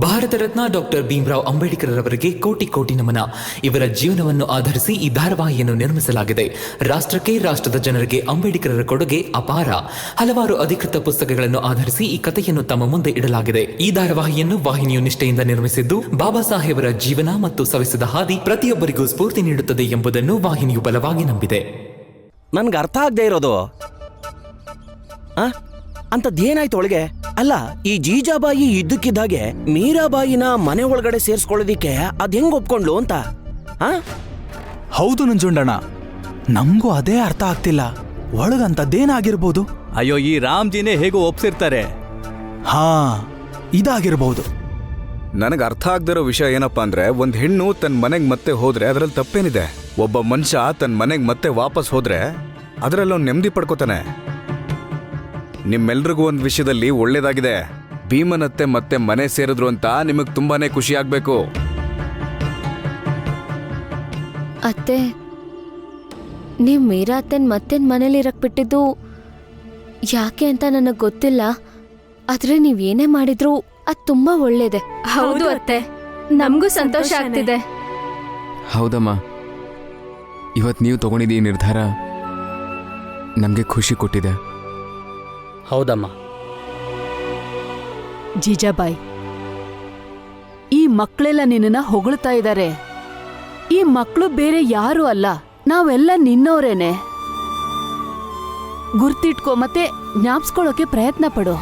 Bharat Ratna doctor Bhimrao Ambedkar ಅವರಿಗೆ ಕೋಟಿ ಕೋಟಿ ನಮನ. ಇವರ ಜೀವನವನ್ನು ಆಧರಿಸಿ ಈ ಧಾರಾವಾಹಿಯನ್ನು ನಿರ್ಮಿಸಲಾಗಿದೆ. ರಾಷ್ಟ್ರಕ್ಕೆ, ರಾಷ್ಟ್ರದ ಜನರಿಗೆ ಅಂಬೇಡ್ಕರರ ಕೊಡುಗೆ ಅಪಾರ. ಹಲವಾರು ಅಧಿಕೃತ ಪುಸ್ತಕಗಳನ್ನು ಆಧರಿಸಿ ಈ ಕಥೆಯನ್ನು ತಮ್ಮ ಮುಂದೆ ಇಡಲಾಗಿದೆ. ಈ ಧಾರಾವಾಹಿಯನ್ನು ವಾಹಿನಿಯು ನಿಷ್ಠೆಯಿಂದ ನಿರ್ಮಿಸಿದ್ದು, ಬಾಬಾ ಸಾಹೇಬರ ಜೀವನ ಮತ್ತು ಸವೆಸಿದ ಹಾದಿ ಪ್ರತಿಯೊಬ್ಬರಿಗೂ ಸ್ಫೂರ್ತಿ ನೀಡುತ್ತದೆ ಎಂಬುದನ್ನು ವಾಹಿನಿಯು ಬಲವಾಗಿ ನಂಬಿದೆ. ನನ್ಗೆ ಅರ್ಥ ಆಗದೆ ಇರೋದು ಅಂತದ್ದೇನಾಯ್ತು ಒಳಗೆ? ಅಲ್ಲ, ಈ ಜೀಜಾಬಾಯಿ ಇದ್ದಕ್ಕಿದ್ದಾಗೆ ಮೀರಾಬಾಯಿನ ಮನೆ ಒಳಗಡೆ ಸೇರ್ಸ್ಕೊಳ್ಳೋದಿಕ್ಕೆ ಅದ್ ಹೆಂಗ್ ಒಪ್ಕೊಂಡ್ಲು ಅಂತ? ಹೌದು ನಂಜುಂಡಣ್ಣ, ನಮಗೂ ಅದೇ ಅರ್ಥ ಆಗ್ತಿಲ್ಲ. ಒಳಗಂತದ್ದೇನಾಗಿರ್ಬೋದು? ಅಯ್ಯೋ, ಈ ರಾಮ್ಜಿನೇ ಹೇಗೋ ಒಪ್ಸಿರ್ತಾರೆ. ಹಾ, ಇದಾಗಿರ್ಬಹುದು. ನನಗೆ ಅರ್ಥ ಆಗದಿರೋ ವಿಷಯ ಏನಪ್ಪಾ ಅಂದ್ರೆ, ಒಂದ್ ಹೆಣ್ಣು ತನ್ನ ಮನೆಗೆ ಮತ್ತೆ ಹೋದ್ರೆ ಅದರಲ್ಲಿ ತಪ್ಪೇನಿದೆ? ಒಬ್ಬ ಮನುಷ್ಯ ತನ್ನ ಮನೆಗೆ ಮತ್ತೆ ವಾಪಸ್ ಹೋದ್ರೆ ಅದರಲ್ಲಿ ಅವ್ನು ನೆಮ್ಮದಿ ಪಡ್ಕೋತಾನೆ. ನಿಮ್ಮೆಲ್ರಿಗೂ ಒಂದು ವಿಷಯದಲ್ಲಿ ಒಳ್ಳೇದಾಗಿದೆ. ಭೀಮನತ್ತೆ ಮತ್ತೆ ಮನೆ ಸೇರಿದ್ರು ಅಂತ ನಿಮಗೆ ತುಂಬಾನೇ ಖುಷಿ ಆಗ್ಬೇಕು. ಅತ್ತೆ, ನೀವು ಮೀರಾ ಅತ್ತೆನ್ ಮತ್ತೇನ್ ಮನೇಲಿ ಇರಕ್ ಬಿಟ್ಟಿದ್ದು ಯಾಕೆ ಅಂತ ನನಗೆ ಗೊತ್ತಿಲ್ಲ. ಆದ್ರೆ ನೀವೇನೇ ಮಾಡಿದ್ರು ಅದು ತುಂಬಾ ಒಳ್ಳೇದೆ. ಹೌದು ಅತ್ತೆ, ನಮಗೂ ಸಂತೋಷ ಆಗ್ತಿದೆ. ಹೌದಮ್ಮ, ಇವತ್ತು ನೀವು ತಗೊಂಡಿದ್ದೀ ನಿರ್ಧಾರ ನಮಗೆ ಖುಷಿ ಕೊಟ್ಟಿದೆ. ಹೌದಮ್ಮ. ಜೀಜಾಬಾಯಿ, ಈ ಮಕ್ಕಳೆಲ್ಲ ನಿನ್ನನ್ನ ಹೊಗಳ್ತಾ ಇದ್ದಾರೆ. ಈ ಮಕ್ಕಳು ಬೇರೆ ಯಾರು ಅಲ್ಲ, ನಾವೆಲ್ಲ ನಿನ್ನವರೇನೆ. ಗುರ್ತಿಟ್ಕೋ ಮತ್ತೆ ಜ್ಞಾಪಿಸ್ಕೊಳ್ಳೋಕೆ ಪ್ರಯತ್ನ ಪಡು.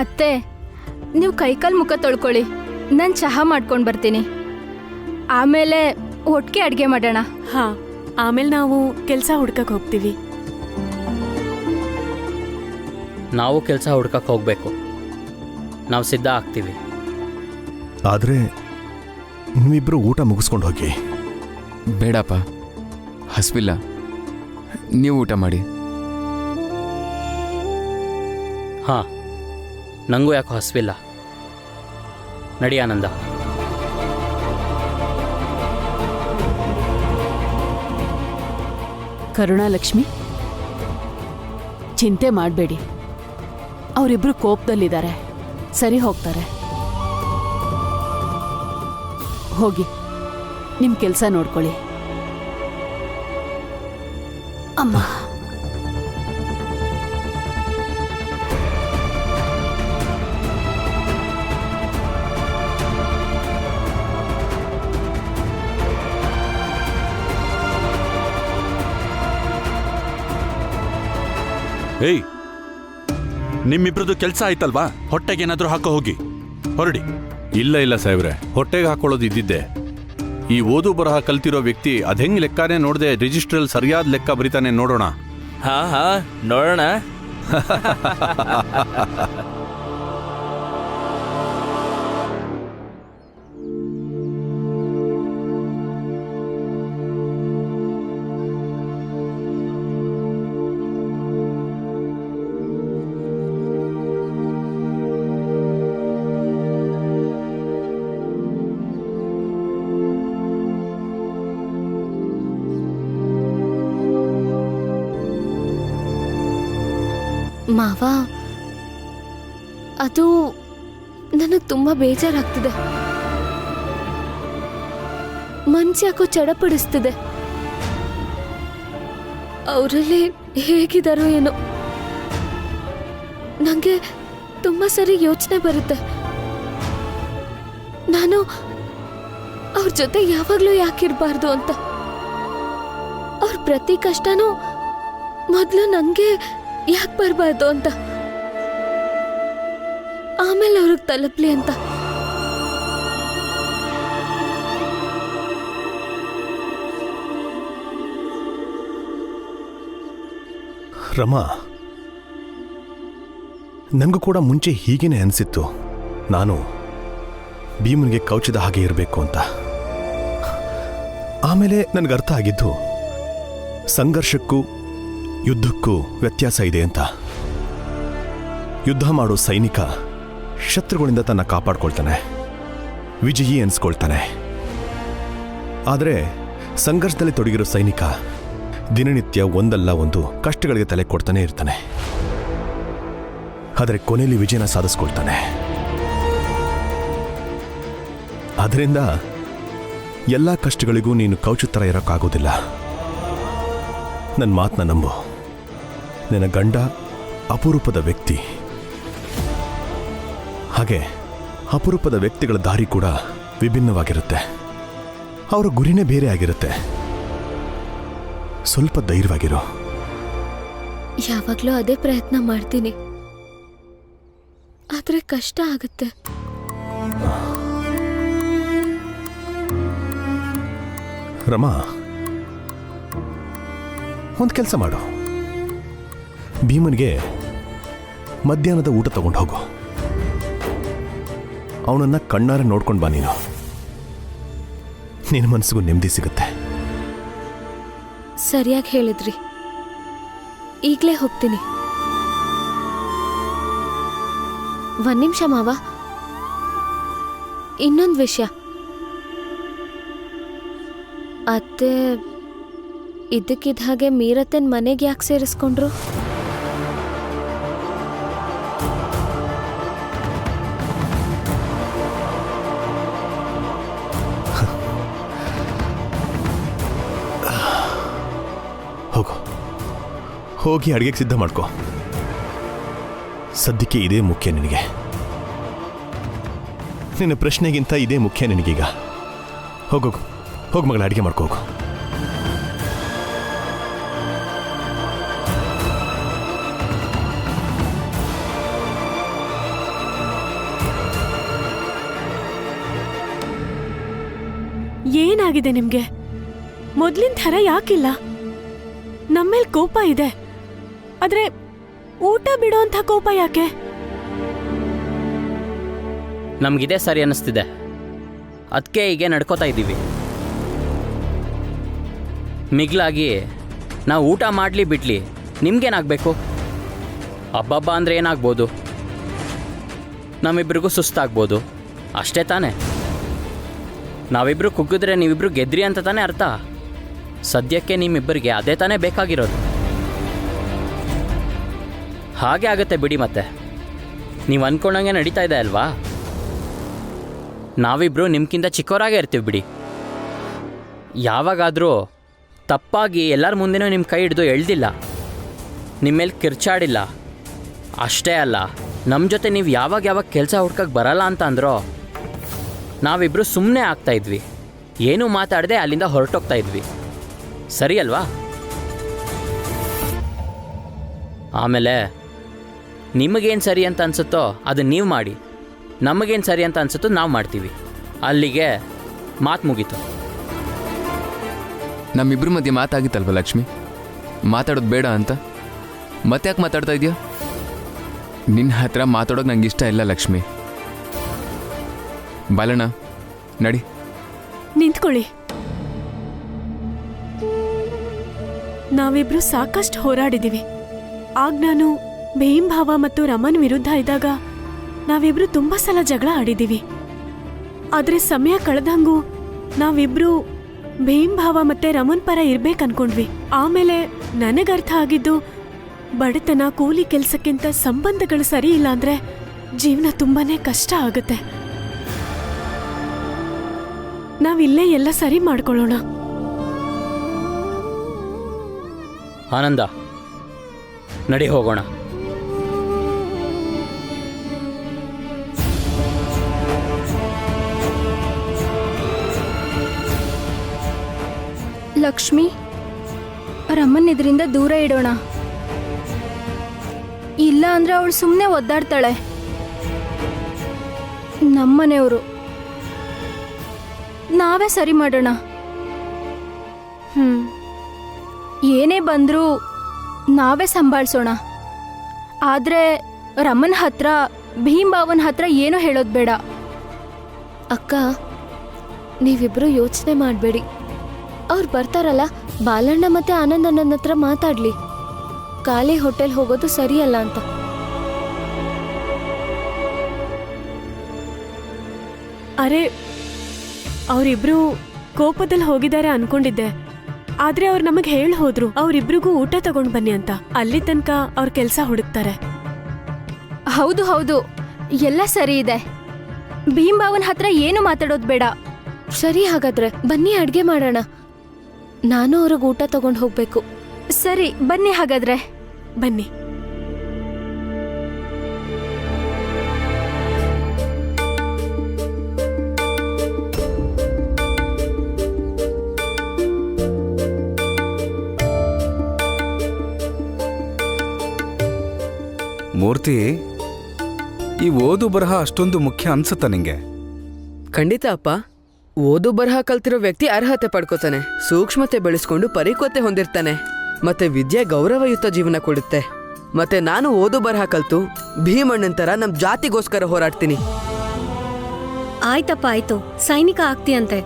ಅತ್ತೆ, ನೀವು ಕೈಕಾಲು ಮುಖ ತೊಳ್ಕೊಳ್ಳಿ, ನಾನು ಚಹಾ ಮಾಡ್ಕೊಂಡು ಬರ್ತೀನಿ. ಆಮೇಲೆ ಒಟ್ಟಿಗೆ ಅಡುಗೆ ಮಾಡೋಣ. ಹಾ, ಆಮೇಲೆ ನಾವು ಕೆಲಸ ಹುಡ್ಕಕ್ಕೆ ಹೋಗ್ತೀವಿ. ನಾವು ಕೆಲಸ ಹುಡ್ಕಕ್ಕೆ ಹೋಗಬೇಕು. ನಾವು ಸಿದ್ಧ ಆಗ್ತೀವಿ. ಆದರೆ ನೀವಿಬ್ಬರು ಊಟ ಮುಗಿಸ್ಕೊಂಡು ಹೋಗಿ. ಬೇಡಪ್ಪ, ಹಸ್ವಿಲ್ಲ, ನೀವು ಊಟ ಮಾಡಿ. ಹಾಂ, ನನಗೂ ಯಾಕೋ ಹಸ್ವಿಲ್ಲ. ನಡಿ ಆನಂದ. ಕರುಣಾಲಕ್ಷ್ಮಿ, ಚಿಂತೆ ಮಾಡಬೇಡಿ. ಅವರಿಬ್ರು ಕೋಪದಲ್ಲಿದ್ದಾರೆ, ಸರಿ ಹೋಗ್ತಾರೆ. ಹೋಗಿ ನಿಮ್ಮ ಕೆಲಸ ನೋಡ್ಕೊಳ್ಳಿ. ಅಮ್ಮ, ಏಯ್, ನಿಮ್ಮಿಬ್ರದ್ದು ಕೆಲಸ ಆಯ್ತಲ್ವಾ? ಹೊಟ್ಟೆಗೇನಾದ್ರೂ ಹಾಕೋ ಹೋಗಿ, ಹೊರಡಿ. ಇಲ್ಲ ಸಾಹೇಬ್ರೆ, ಹೊಟ್ಟೆಗೆ ಹಾಕೊಳ್ಳೋದು ಇದ್ದಿದ್ದೆ. ಈ ಓದು ಬರಹ ಕಲ್ತಿರೋ ವ್ಯಕ್ತಿ ಅದೆಂಗ್ ಲೆಕ್ಕನೇ ನೋಡದೆ ರಿಜಿಸ್ಟ್ರಲ್ಲಿ ಸರಿಯಾದ ಲೆಕ್ಕ ಬರಿತಾನೆ ನೋಡೋಣ. ಹಾ ನೋಡೋಣ. ಮಾವ, ಅದು ನನಗೆ ತುಂಬಾ ಬೇಜಾರಾಗ್ತಿದೆ. ಮನ್ಸ್ಯಾಕೋ ಚಡಪಡಿಸ್ತಿದೆ. ಅವರಲ್ಲಿ ಹೇಗಿದಾರೋ ಏನೋ, ನನಗೆ ತುಂಬಾ ಸರಿ ಯೋಚನೆ ಬರುತ್ತೆ. ನಾನು ಅವ್ರ ಜೊತೆ ಯಾವಾಗ್ಲೂ ಯಾಕಿರ್ಬಾರ್ದು ಅಂತ. ಅವ್ರ ಪ್ರತಿ ಕಷ್ಟನೂ ಮೊದಲು ನನಗೆ ಯಾಕೆ ಬರಬಾರ್ದು ಅಂತ, ಆಮೇಲೆ ಅವ್ರಿಗೆ ತಲುಪ್ಲಿ ಅಂತ. ರಮಾ, ನನಗೂ ಕೂಡ ಮುಂಚೆ ಹೀಗೇನೆ ಅನಿಸಿತ್ತು. ನಾನು ಭೀಮನಿಗೆ ಕೌಚಿದ ಹಾಗೆ ಇರಬೇಕು ಅಂತ. ಆಮೇಲೆ ನನಗೆ ಅರ್ಥ ಆಗಿದ್ದು, ಸಂಘರ್ಷಕ್ಕೂ ಯುದ್ಧಕ್ಕೂ ವ್ಯತ್ಯಾಸ ಇದೆ ಅಂತ. ಯುದ್ಧ ಮಾಡೋ ಸೈನಿಕ ಶತ್ರುಗಳಿಂದ ತನ್ನ ಕಾಪಾಡ್ಕೊಳ್ತಾನೆ. ವಿಜಯಿ ಅನ್ಸ್ಕೊಳ್ತಾನೆ. ಆದರೆ ಸಂಘರ್ಷದಲ್ಲಿ ತೊಡಗಿರೋ ಸೈನಿಕ ದಿನನಿತ್ಯ ಒಂದಲ್ಲ ಒಂದು ಕಷ್ಟಗಳಿಗೆ ತಲೆ ಕೊಡ್ತಾನೆ ಇರ್ತಾನೆ. ಆದರೆ ಕೊನೆಯಲ್ಲಿ ವಿಜಯನ ಸಾಧಿಸ್ಕೊಳ್ತಾನೆ. ಅದರಿಂದ ಎಲ್ಲ ಕಷ್ಟಗಳಿಗೂ ನೀನು ಕೌಚು ಥರ ಇರೋಕ್ಕಾಗೋದಿಲ್ಲ. ನನ್ನ ಮಾತನ್ನ ನಂಬು. ನಿನ್ನ ಗಂಡ ಅಪರೂಪದ ವ್ಯಕ್ತಿ. ಹಾಗೆ ಅಪರೂಪದ ವ್ಯಕ್ತಿಗಳ ದಾರಿ ಕೂಡ ವಿಭಿನ್ನವಾಗಿರುತ್ತೆ. ಅವರ ಗುರಿನೇ ಬೇರೆ ಆಗಿರುತ್ತೆ. ಸ್ವಲ್ಪ ಧೈರ್ಯವಾಗಿರೋ. ಯಾವಾಗಲೂ ಅದೇ ಪ್ರಯತ್ನ ಮಾಡ್ತೀನಿ, ಆದರೆ ಕಷ್ಟ ಆಗುತ್ತೆ. ರಮಾ, ಒಂದು ಕೆಲಸ ಮಾಡು. ಭೀಮನಿಗೆ ಮಧ್ಯಾಹ್ನದ ಊಟ ತಗೊಂಡು ಹೋಗು. ಅವನನ್ನ ಕಣ್ಣಾರೆ ನೋಡ್ಕೊಂಡು ಬಾ. ನಿನ್ನ ಮನಸ್ಸಿಗೂ ನೆಮ್ಮದಿ ಸಿಗುತ್ತೆ. ಸರಿಯಾಗಿ ಹೇಳಿದ್ರಿ, ಈಗಲೇ ಹೋಗ್ತೀನಿ. ಒಂದ್ ನಿಮಿಷ ಮಾವ, ಇನ್ನೊಂದು ವಿಷಯ. ಅತ್ತೆ ಇದಕ್ಕಿದ್ದ ಹಾಗೆ ಮೀರತ್ತನ್ ಮನೆಗೆ ಯಾಕೆ ಸೇರಿಸ್ಕೊಂಡ್ರು? ಹೋಗಿ ಅಡುಗೆಗೆ ಸಿದ್ಧ ಮಾಡ್ಕೋ. ಸದ್ಯಕ್ಕೆ ಇದೇ ಮುಖ್ಯ ನಿನಗೆ. ನಿನ್ನ ಪ್ರಶ್ನೆಗಿಂತ ಇದೇ ಮುಖ್ಯ ನಿನಗೀಗ. ಹೋಗೋಗು, ಹೋಗಿ ಮಗಳ ಅಡುಗೆ ಮಾಡ್ಕೋಗು. ಏನಾಗಿದೆ ನಿಮ್ಗೆ? ಮೊದ್ಲಿನ ಥರ ಯಾಕಿಲ್ಲ? ನಮ್ಮೇಲ್ ಕೋಪ ಇದೆ, ಆದ್ರೆ ಊಟ ಬಿಡೋ ಅಂತ ಕೋಪ ಯಾಕೆ? ನಮಗಿದೇ ಸರಿ ಅನ್ನಿಸ್ತಿದೆ, ಅದಕ್ಕೆ ಹೀಗೆ ನಡ್ಕೋತಾ ಇದ್ದೀವಿ. ಮಿಗ್ಲಾಗಿ ನಾವು ಊಟ ಮಾಡಲಿ ಬಿಡ್ಲಿ ನಿಮ್ಗೇನಾಗಬೇಕು? ಹಬ್ಬಬ್ಬ ಅಂದರೆ ಏನಾಗ್ಬೋದು? ನಮ್ಮಿಬ್ರಿಗೂ ಸುಸ್ತಾಗ್ಬೋದು, ಅಷ್ಟೇ ತಾನೇ. ನಾವಿಬ್ರು ಕುಗ್ಗಿದ್ರೆ ನೀವಿಬ್ರು ಗೆದ್ರಿ ಅಂತ ತಾನೇ ಅರ್ಥ. ಸದ್ಯಕ್ಕೆ ನಿಮ್ಮಿಬ್ಬರಿಗೆ ಅದೇ ತಾನೇ ಬೇಕಾಗಿರೋದು. ಹಾಗೆ ಆಗುತ್ತೆ ಬಿಡಿ. ಮತ್ತೆ ನೀವು ಅಂದ್ಕೊಂಡಂಗೆ ನಡೀತಾ ಇದೆ ಅಲ್ವಾ? ನಾವಿಬ್ರು ನಿಮ್ಗಿಂತ ಚಿಕ್ಕವರಾಗೇ ಇರ್ತೀವಿ ಬಿಡಿ. ಯಾವಾಗಾದರೂ ತಪ್ಪಾಗಿ ಎಲ್ಲರ ಮುಂದೆನೂ ನಿಮ್ಮ ಕೈ ಹಿಡಿದು ಎಳ್ದಿಲ್ಲ, ನಿಮ್ಮ ಮೇಲೆ ಕಿರ್ಚಾಡಿಲ್ಲ. ಅಷ್ಟೇ ಅಲ್ಲ, ನಮ್ಮ ಜೊತೆ ನೀವು ಯಾವಾಗ ಕೆಲಸ ಹುಡ್ಕಕ್ಕೆ ಬರಲ್ಲ ಅಂತ ಅಂದ್ರೋ ನಾವಿಬ್ರು ಸುಮ್ಮನೆ ಆಗ್ತಾಯಿದ್ವಿ, ಏನೂ ಮಾತಾಡದೆ ಅಲ್ಲಿಂದ ಹೊರಟೋಗ್ತಾ ಇದ್ವಿ. ಸರಿ ಅಲ್ವಾ? ಆಮೇಲೆ ನಿಮಗೇನು ಸರಿ ಅಂತ ಅನಿಸುತ್ತೋ ಅದನ್ನು ನೀವು ಮಾಡಿ, ನಮಗೇನು ಸರಿ ಅಂತ ಅನಿಸುತ್ತೋ ನಾವು ಮಾಡ್ತೀವಿ. ಅಲ್ಲಿಗೆ ಮಾತು ಮುಗೀತು. ನಮ್ಮಿಬ್ರ ಮಧ್ಯೆ ಮಾತಾಗಿತ್ತಲ್ವ ಲಕ್ಷ್ಮಿ? ಮಾತಾಡೋದು ಬೇಡ ಅಂತ ಮತ್ತೆ ಯಾಕೆ ಮಾತಾಡ್ತಾ ಇದೆಯಾ? ನಿನ್ನ ಹತ್ರ ಮಾತಾಡೋದು ನಂಗೆ ಇಷ್ಟ ಇಲ್ಲ ಲಕ್ಷ್ಮಿ. ಬಾಲಣ್ಣ ನಡಿ. ನಿಂತ್ಕೊಳ್ಳಿ. ನಾವಿಬ್ರು ಸಾಕಷ್ಟು ಹೋರಾಡಿದ್ದೀವಿ. ಆಗ ನಾನು ಭೀಮ್ ಭಾವ ಮತ್ತು ರಮನ್ ವಿರುದ್ಧ ಇದ್ದಾಗ ನಾವಿಬ್ರು ತುಂಬಾ ಸಲ ಜಗಳ ಆಡಿದ್ದೀವಿ. ಆದ್ರೆ ಸಮಯ ಕಳೆದಂಗೂ ನಾವಿಬ್ರು ಭೀಮ್ ಭಾವ ಮತ್ತೆ ರಮನ್ ಪರ ಇರ್ಬೇಕನ್ಕೊಂಡ್ವಿ. ಆಮೇಲೆ ನನಗರ್ಥ ಆಗಿದ್ದು, ಬಡತನ, ಕೂಲಿ ಕೆಲಸಕ್ಕಿಂತ ಸಂಬಂಧಗಳು ಸರಿ ಇಲ್ಲ ಅಂದ್ರೆ ಜೀವನ ತುಂಬಾನೇ ಕಷ್ಟ ಆಗುತ್ತೆ. ನಾವಿಲ್ಲೇ ಎಲ್ಲ ಸರಿ ಮಾಡ್ಕೊಳ್ಳೋಣ. ಆನಂದ, ನಡಿ ಹೋಗೋಣ. ಲಕ್ಷ್ಮಿ, ರಮನ್ ಇದರಿಂದ ದೂರ ಇಡೋಣ. ಇಲ್ಲ ಅಂದ್ರೆ ಅವಳು ಸುಮ್ಮನೆ ಒದ್ದಾಡ್ತಾಳೆ. ನಮ್ಮನೆಯವರು, ನಾವೇ ಸರಿ ಮಾಡೋಣ. ಏನೇ ಬಂದರೂ ನಾವೇ ಸಂಭಾಳಿಸೋಣ. ಆದರೆ ರಮನ್ ಹತ್ರ, ಭೀಮ್ ಬಾವನ್ ಹತ್ರ ಏನೂ ಹೇಳೋದು ಬೇಡ. ಅಕ್ಕ, ನೀವಿಬ್ರು ಯೋಚನೆ ಮಾಡಬೇಡಿ. ಅವ್ರು ಬರ್ತಾರಲ್ಲ, ಬಾಲಣ್ಣ ಮತ್ತೆ ಆನಂದ್ ಅಣ್ಣನ ಹತ್ರ ಮಾತಾಡ್ಲಿ. ಖಾಲಿ ಹೋಟೆಲ್ ಹೋಗೋದು ಸರಿಯಲ್ಲ ಅಂತ. ಅರೆ ಅವರಿಬ್ರು ಕೋಪದಲ್ಲಿ ಹೋಗಿದ್ದಾರೆ ಅನ್ಕೊಂಡಿದ್ದೆ. ಆದ್ರೆ ಅವ್ರು ನಮಗ್ ಹೋದ್ರು ಅವ್ರಿಬ್ರಿಗೂ ಊಟ ತಗೊಂಡ್ ಬನ್ನಿ ಅಂತ. ಅಲ್ಲಿ ತನಕ ಅವ್ರ ಕೆಲ್ಸ ಹುಡುಕ್ತಾರೆ. ಹೌದು ಹೌದು, ಎಲ್ಲ ಸರಿ ಇದೆ. ಭೀಮ್ಬಾವನ್ ಹತ್ರ ಏನು ಮಾತಾಡೋದ್ ಬೇಡ. ಸರಿ, ಹಾಗಾದ್ರೆ ಬನ್ನಿ ಅಡ್ಗೆ ಮಾಡೋಣ. ನಾನು ಅವ್ರಿಗೆ ಊಟ ತಗೊಂಡು ಹೋಗ್ಬೇಕು. ಸರಿ, ಬನ್ನಿ ಹಾಗಾದ್ರೆ. ಬನ್ನಿ. ಮೂರ್ತಿ, ಈ ಓದು ಬರಹ ಅಷ್ಟೊಂದು ಮುಖ್ಯ ಅನ್ಸುತ್ತಾ ನಿಂಗೆ? ಖಂಡಿತ ಅಪ್ಪ. ಓದು ಬರಹ ಕಲ್ತಿರೋ ವ್ಯಕ್ತಿ ಅರ್ಹತೆ ಪಡ್ಕೋತಾನೆ, ಸೂಕ್ಷ್ಮತೆ ಬೆಳೆಸ್ಕೊಂಡು ಪರಿಕೋತೆ ಹೊಂದಿರ್ತಾನೆ, ಮತ್ತೆ ವಿದ್ಯೆ ಗೌರವಯುತ ಜೀವನ ಕೊಡುತ್ತೆ. ಮತ್ತೆ ನಾನು ಓದು ಬರಹ ಕಲ್ತು ಭೀಮಣ್ಣನ ತರ ನಮ್ ಜಾತಿಗೋಸ್ಕರ ಹೋರಾಡ್ತೀನಿ. ಆಯ್ತಪ್ಪ, ಆಯ್ತು. ಸೈನಿಕ ಆಗ್ತೀಯಂತೆ.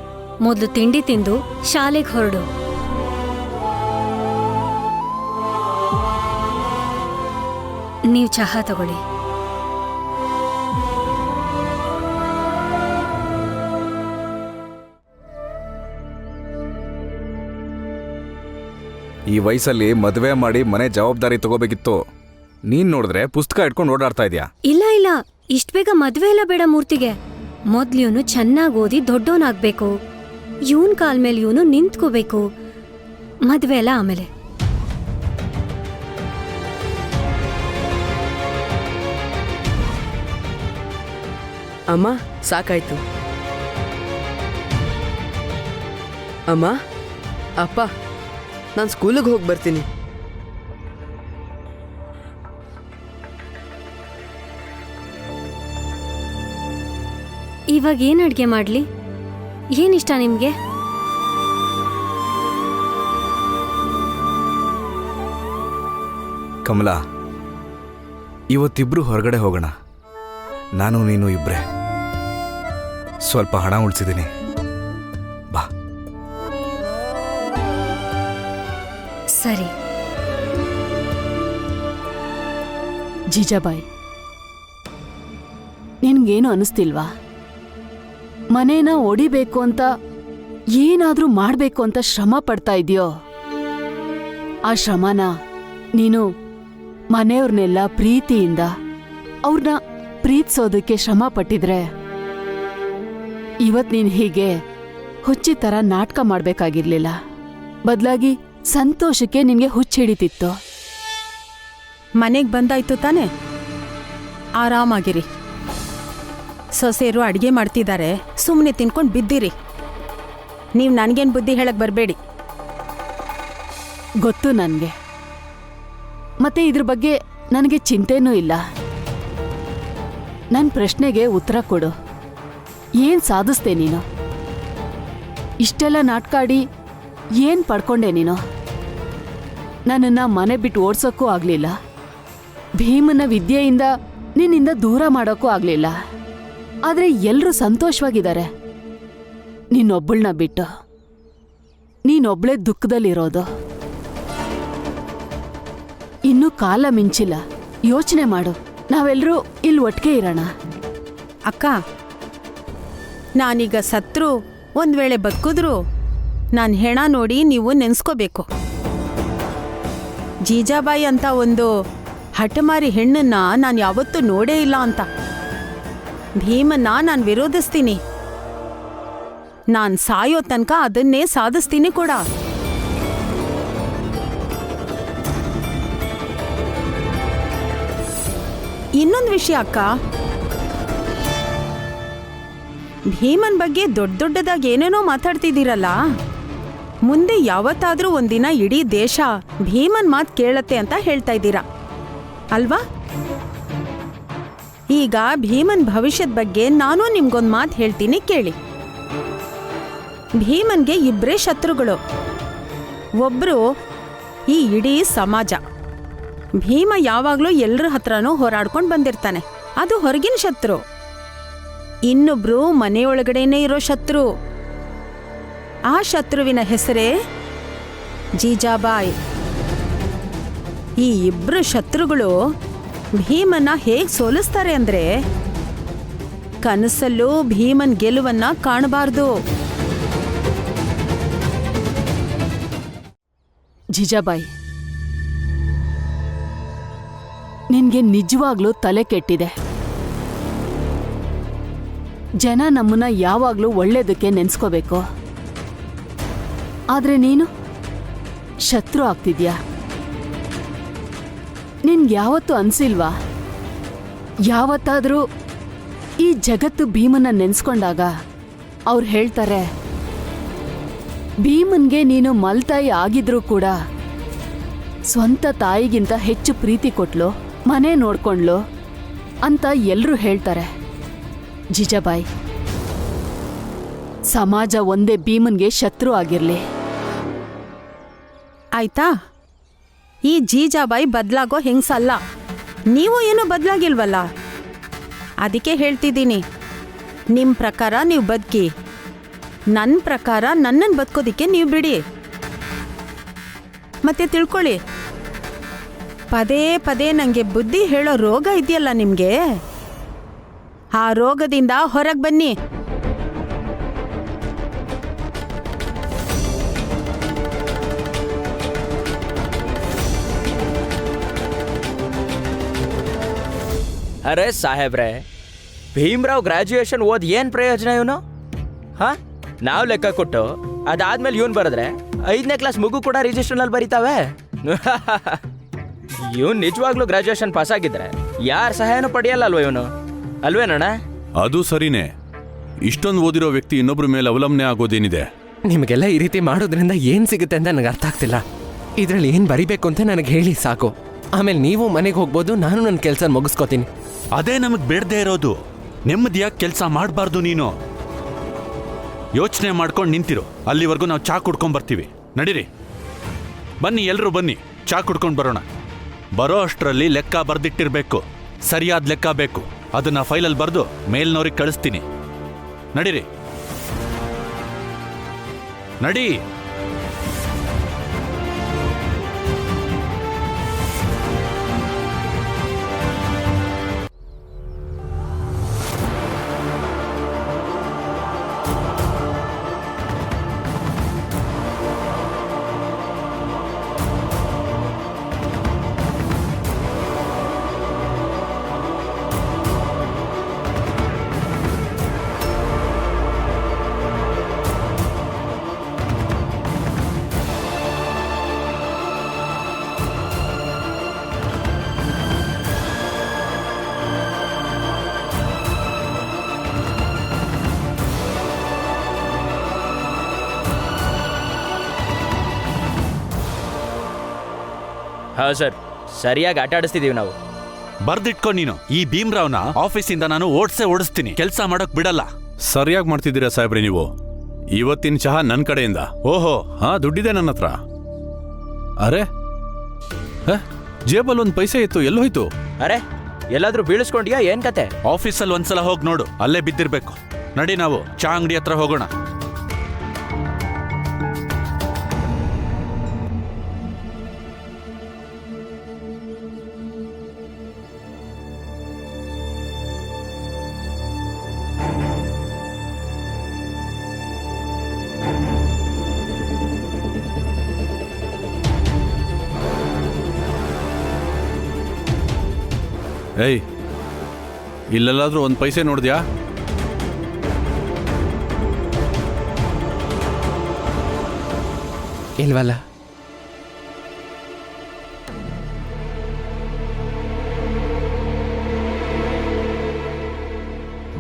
ಮೊದ್ಲು ತಿಂಡಿ ತಿಂದು ಶಾಲೆಗೆ ಹೊರಡು. ನೀವು ಚಹಾ ತಗೊಳ್ಳಿ. ಈ ವಯಸ್ಸಲ್ಲಿ ಮದುವೆ ಮಾಡಿ ಮನೆ ಜವಾಬ್ದಾರಿ ತಗೋಬೇಕಿತ್ತು. ನೀನ್ ನೋಡಿದ್ರೆ ಪುಸ್ತಕ ಇಟ್ಕೊಂಡು ಓಡಾಡ್ತಾ ಇದ್ಯಾ. ಇಲ್ಲ ಇಲ್ಲ, ಇಷ್ಟ ಬೇಗ ಮದ್ವೆ ಎಲ್ಲ ಬೇಡ ಮೂರ್ತಿಗೆ. ಮೊದ್ಲು ಇವನು ಚೆನ್ನಾಗಿ ಓದಿ ದೊಡ್ಡವನಾಗ್ಬೇಕು. ಇವನ್ ಕಾಲ್ ಮೇಲೆ ಇವನು ನಿಂತ್ಕೋಬೇಕು. ಮದ್ವೆ ಎಲ್ಲ ಆಮೇಲೆ. ಅಮ್ಮ, ಸಾಕಾಯ್ತು. ಅಮ್ಮ, ಅಪ್ಪ, ನಾನು ಸ್ಕೂಲಿಗೆ ಹೋಗಿ ಬರ್ತೀನಿ. ಇವಾಗ ಏನ್ ಅಡ್ಗೆ ಮಾಡ್ಲಿ? ಏನಿಷ್ಟ ನಿಮ್ಗೆ? ಕಮಲಾ, ಇವತ್ತಿಬ್ರು ಹೊರಗಡೆ ಹೋಗೋಣ. ನಾನು ನೀನು ಇಬ್ರೆ. ಸ್ವಲ್ಪ ಹಣ ಉಳಿಸಿದ್ದೀನಿ, ಬಾ. ಸರಿ. ಜೀಜಾಬಾಯಿ, ನಿನ್ಗೇನು ಅನಿಸ್ತಿಲ್ವಾ? ಮನೇನ ಒಡಿಬೇಕು ಅಂತ, ಏನಾದ್ರೂ ಮಾಡ್ಬೇಕು ಅಂತ ಶ್ರಮ ಪಡ್ತಾ ಇದೆಯೋ, ಆ ಶ್ರಮನ ನೀನು ಮನೆಯವ್ರನ್ನೆಲ್ಲ ಪ್ರೀತಿಯಿಂದ ಅವ್ರನ್ನ ಪ್ರೀತಿಸೋದಕ್ಕೆ ಶ್ರಮ ಪಟ್ಟಿದ್ರೆ ಇವತ್ ನೀನ್ ಹೀಗೆ ಹುಚ್ಚಿ ತರ ನಾಟಕ ಮಾಡ್ಬೇಕಾಗಿರ್ಲಿಲ್ಲ. ಬದಲಾಗಿ ಸಂತೋಷಕ್ಕೆ ನಿನ್ಗೆ ಹುಚ್ಚಿಡಿತಿತ್ತು. ಮನೆಗೆ ಬಂದಾಯ್ತು ತಾನೆ? ಆರಾಮಾಗಿರಿ. ಸೊಸೆಯರು ಅಡುಗೆ ಮಾಡ್ತಿದ್ದಾರೆ, ಸುಮ್ಮನೆ ತಿನ್ಕೊಂಡು ಬಿದ್ದಿರಿ. ನೀವು ನನಗೇನು ಬುದ್ಧಿ ಹೇಳಕ್ ಬರಬೇಡಿ. ಗೊತ್ತು ನನಗೆ. ಮತ್ತೆ ಇದ್ರ ಬಗ್ಗೆ ನನಗೆ ಚಿಂತೆನೂ ಇಲ್ಲ. ನನ್ನ ಪ್ರಶ್ನೆಗೆ ಉತ್ತರ ಕೊಡು. ಏನ್ ಸಾಧಿಸ್ದೆ ನೀನು? ಇಷ್ಟೆಲ್ಲ ನಾಟ್ಕಾಡಿ ಏನ್ ಪಡ್ಕೊಂಡೆ ನೀನು? ನನ್ನನ್ನ ಮನೆ ಬಿಟ್ಟು ಓಡ್ಸೋಕ್ಕೂ ಆಗ್ಲಿಲ್ಲ. ಭೀಮನ ವಿದ್ಯೆಯಿಂದ ನಿನ್ನಿಂದ ದೂರ ಮಾಡೋಕ್ಕೂ ಆಗ್ಲಿಲ್ಲ. ಆದ್ರೆ ಎಲ್ರೂ ಸಂತೋಷವಾಗಿದ್ದಾರೆ, ನೀನೊಬ್ಬಳನ್ನ ಬಿಟ್ಟು. ನೀನೊಬ್ಳೇ ದುಃಖದಲ್ಲಿರೋದು. ಇನ್ನೂ ಕಾಲ ಮಿಂಚಿಲ್ಲ, ಯೋಚನೆ ಮಾಡು. ನಾವೆಲ್ಲರೂ ಇಲ್ಲಿ ಒಟ್ಟಿಗೆ ಇರೋಣ. ಅಕ್ಕ, ನಾನೀಗ ಸತ್ರು, ಒಂದು ವೇಳೆ ಬದುಕಿದ್ರು ನಾನು ಹೆಣ ನೋಡಿ ನೀವು ನೆನೆಸ್ಕೋಬೇಕು. ಜೀಜಾಬಾಯಿ ಅಂತ ಒಂದು ಹಠಮಾರಿ ಹೆಣ್ಣನ್ನ ನಾನು ಯಾವತ್ತೂ ನೋಡೇ ಇಲ್ಲ ಅಂತ. ಭೀಮನ್ನ ನಾನು ವಿರೋಧಿಸ್ತೀನಿ. ನಾನು ಸಾಯೋ ತನಕ ಅದನ್ನೇ ಸಾಧಿಸ್ತೀನಿ ಕೂಡ. ಇನ್ನೊಂದು ವಿಷಯ ಅಕ್ಕ, ಭೀಮನ್ ಬಗ್ಗೆ ದೊಡ್ಡ ದೊಡ್ಡದಾಗಿ ಏನೇನೋ ಮಾತಾಡ್ತಿದ್ದೀರಲ್ಲ, ಮುಂದೆ ಯಾವತ್ತಾದ್ರೂ ಒಂದಿನ ಇಡೀ ದೇಶ ಭೀಮನ್ ಮಾತು ಕೇಳತ್ತೆ ಅಂತ ಹೇಳ್ತಾ ಇದ್ದೀರಾ ಅಲ್ವಾ? ಈಗ ಭೀಮನ್ ಭವಿಷ್ಯದ ಬಗ್ಗೆ ನಾನು ನಿಮ್ಗೊಂದು ಮಾತು ಹೇಳ್ತೀನಿ, ಕೇಳಿ. ಭೀಮನ್ಗೆ ಇಬ್ಬರೇ ಶತ್ರುಗಳು. ಒಬ್ರು ಈ ಇಡೀ ಸಮಾಜ. ಭೀಮ ಯಾವಾಗಲೂ ಎಲ್ಲರ ಹತ್ರನೂ ಹೋರಾಡ್ಕೊಂಡು ಬಂದಿರ್ತಾನೆ, ಅದು ಹೊರಗಿನ ಶತ್ರು. ಇನ್ನೊಬ್ರು ಮನೆಯೊಳಗಡೆನೇ ಇರೋ ಶತ್ರು. ಆ ಶತ್ರುವಿನ ಹೆಸರೇ ಜೀಜಾಬಾಯಿ. ಈ ಇಬ್ರು ಶತ್ರುಗಳು ಭೀಮನ್ನ ಹೇಗೆ ಸೋಲಿಸ್ತಾರೆ ಅಂದ್ರೆ, ಕನಸಲ್ಲೂ ಭೀಮನ್ ಗೆಲುವನ್ನ ಕಾಣಬಾರ್ದು. ಜಿಜಾಬಾಯಿ, ನಿನ್ಗೆ ನಿಜವಾಗ್ಲೂ ತಲೆ ಕೆಟ್ಟಿದೆ. ಜನ ನಮ್ಮನ್ನ ಯಾವಾಗ್ಲೂ ಒಳ್ಳೇದಕ್ಕೆ ನೆನ್ಸ್ಕೋಬೇಕು. ಆದ್ರೆ ನೀನು ಶತ್ರು ಆಗ್ತಿದ್ಯಾ. ನಿನ್ಗೆ ಯಾವತ್ತೂ ಅನ್ಸಿಲ್ವಾ, ಯಾವತ್ತಾದ್ರೂ ಈ ಜಗತ್ತು ಭೀಮನ್ನ ನೆನ್ಸ್ಕೊಂಡಾಗ ಅವ್ರು ಹೇಳ್ತಾರೆ, ಭೀಮನ್ಗೆ ನೀನು ಮಲ್ತಾಯಿ ಆಗಿದ್ರೂ ಕೂಡ ಸ್ವಂತ ತಾಯಿಗಿಂತ ಹೆಚ್ಚು ಪ್ರೀತಿ ಕೊಟ್ಲು, ಮನೆ ನೋಡ್ಕೊಂಡ್ಲು ಅಂತ ಎಲ್ರೂ ಹೇಳ್ತಾರೆ. ಜಿಜಾಬಾಯಿ, ಸಮಾಜ ಒಂದೇ ಭೀಮನ್ಗೆ ಶತ್ರು ಆಗಿರ್ಲಿ. ಆಯ್ತಾ? ಈ ಜೀಜಾಬಾಯಿ ಬದ್ಲಾಗೋ ಹೆಂಗ್ಸಲ್ಲ. ನೀವು ಏನೂ ಬದ್ಲಾಗಿಲ್ವಲ್ಲ, ಅದಕ್ಕೆ ಹೇಳ್ತಿದ್ದೀನಿ. ನಿಮ್ಮ ಪ್ರಕಾರ ನೀವು ಬದುಕಿ, ನನ್ನ ಪ್ರಕಾರ ನನ್ನನ್ನು ಬದುಕೋದಿಕ್ಕೆ ನೀವು ಬಿಡಿ. ಮತ್ತೆ ತಿಳ್ಕೊಳ್ಳಿ, ಪದೇ ಪದೇ ನನಗೆ ಬುದ್ಧಿ ಹೇಳೋ ರೋಗ ಇದೆಯಲ್ಲ ನಿಮಗೆ, ಆ ರೋಗದಿಂದ ಹೊರಗೆ ಬನ್ನಿ. ಅರೆ ಸಾಹೇಬ್ರೆ, ಭೀಮ್ರಾವ್ ಗ್ರಾಜ್ಯುಯೇಷನ್ ಓದ್ ಏನು ಪ್ರಯೋಜನ ಇವನು? ಹಾಂ, ನಾವು ಲೆಕ್ಕ ಕೊಟ್ಟು ಅದಾದ್ಮೇಲೆ ಇವನು ಬರೆದ್ರೆ 5ನೇ ಕ್ಲಾಸ್ ಮಗು ಕೂಡ ರಿಜಿಸ್ಟರ್ನಲ್ಲಿ ಬರೀತಾವೆ. ಇವನು ನಿಜವಾಗ್ಲೂ ಗ್ರಾಜ್ಯುಯೇಷನ್ ಪಾಸ್ ಆಗಿದ್ರೆ ಯಾರ ಸಹಾಯನೂ ಪಡೆಯಲ್ಲ ಅಲ್ವ ಇವನು, ಅಲ್ವೇನಣ್ಣ? ಅದು ಸರಿನೇ. ಇಷ್ಟೊಂದು ಓದಿರೋ ವ್ಯಕ್ತಿ ಇನ್ನೊಬ್ರ ಮೇಲೆ ಅವಲಂಬನೆ ಆಗೋದೇನಿದೆ? ನಿಮಗೆಲ್ಲ ಈ ರೀತಿ ಮಾಡೋದ್ರಿಂದ ಏನು ಸಿಗುತ್ತೆ ಅಂತ ನನಗೆ ಅರ್ಥ ಆಗ್ತಿಲ್ಲ. ಇದರಲ್ಲಿ ಏನು ಬರಿಬೇಕು ಅಂತ ನನಗೆ ಹೇಳಿ ಸಾಕು. ಆಮೇಲೆ ನೀವು ಮನೆಗೆ ಹೋಗ್ಬೋದು, ನಾನು ನನ್ನ ಕೆಲಸ ಮುಗಿಸ್ಕೋತೀನಿ. ಅದೇ ನಮಗೆ ಬೇಡದೇ ಇರೋದು. ನೆಮ್ಮದಿಯಾಗಿ ಕೆಲಸ ಮಾಡಬಾರ್ದು. ನೀನು ಯೋಚನೆ ಮಾಡ್ಕೊಂಡು ನಿಂತಿರು. ಅಲ್ಲಿವರೆಗೂ ನಾವು ಚಾ ಕುಡ್ಕೊಂಡ್ ಬರ್ತೀವಿ. ನಡೀರಿ, ಬನ್ನಿ, ಎಲ್ಲರೂ ಬನ್ನಿ, ಚಾ ಕುಡ್ಕೊಂಡು ಬರೋಣ. ಬರೋ ಅಷ್ಟರಲ್ಲಿ ಲೆಕ್ಕ ಬರ್ದಿಟ್ಟಿರ್ಬೇಕು, ಸರಿಯಾದ ಲೆಕ್ಕ ಬೇಕು. ಅದನ್ನ ಫೈಲಲ್ಲಿ ಬರೆದು ಮೇಲ್ನವ್ರಿಗೆ ಕಳಿಸ್ತೀನಿ. ನಡೀರಿ, ನಡಿ. ಹಾಂ ಸರ್, ಸರಿಯಾಗಿ ಆಟ ಆಡಿಸ್ತಿದೀವಿ ನಾವು. ಬರ್ದಿಟ್ಕೊ ನೀನು. ಈ ಭೀಮ್ರಾವ್ನ ಆಫೀಸಿಂದ ನಾನು ಓಡಿಸ್ತೀನಿ. ಕೆಲಸ ಮಾಡೋಕ್ ಬಿಡಲ್ಲ. ಸರಿಯಾಗಿ ಮಾಡ್ತಿದ್ದೀರಾ ಸಾಹೇಬ್ರೆ ನೀವು. ಇವತ್ತಿನ ಚಹಾ ನನ್ನ ಕಡೆಯಿಂದ. ಓಹೋ, ಹಾ, ದುಡ್ಡಿದೆ ನನ್ನ ಹತ್ರ. ಅರೆ, ಜೇಬಲ್ಲಿ ಒಂದು ಪೈಸೆ ಇತ್ತು, ಎಲ್ಲೋಯ್ತು? ಅರೆ, ಎಲ್ಲಾದ್ರೂ ಬೀಳಿಸ್ಕೊಂಡ್ಯಾ? ಏನ್ ಕತೆ? ಆಫೀಸಲ್ಲಿ ಒಂದ್ಸಲ ಹೋಗಿ ನೋಡು, ಅಲ್ಲೇ ಬಿದ್ದಿರ್ಬೇಕು. ನಡಿ, ನಾವು ಚಾ ಅಂಗಡಿ ಹತ್ರ ಹೋಗೋಣ. ಏಯ್, ಇಲ್ಲೆಲ್ಲಾದ್ರೂ ಒಂದು ಪೈಸೆ ನೋಡಿದ್ಯಾ? ಇಲ್ವಲ್ಲ.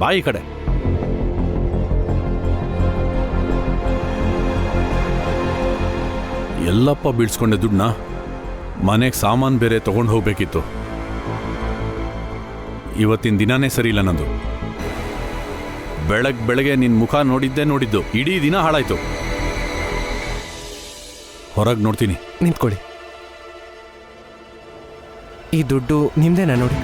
ಬಾಯಿ ಕಡೆ. ಎಲ್ಲಪ್ಪ ಬೀಳ್ಸ್ಕೊಂಡೆ ದುಡ್ಡನ್ನ? ಮನೆಗೆ ಸಾಮಾನು ಬೇರೆ ತಗೊಂಡು ಹೋಗ್ಬೇಕಿತ್ತು. ಇವತ್ತಿನ ದಿನಾನೇ ಸರಿ ಇಲ್ಲ ನಂದು. ಬೆಳಗ್ಗೆ ನಿನ್ನ ಮುಖ ನೋಡಿದ್ದು ಇಡೀ ದಿನ ಹಾಳಾಯ್ತು. ಹೊರಗೆ ನೋಡ್ತೀನಿ. ನಿಂತ್ಕೊಳ್ಳಿ. ಈ ದುಡ್ಡು ನಿಮ್ದೇನಾ ನೋಡಿ.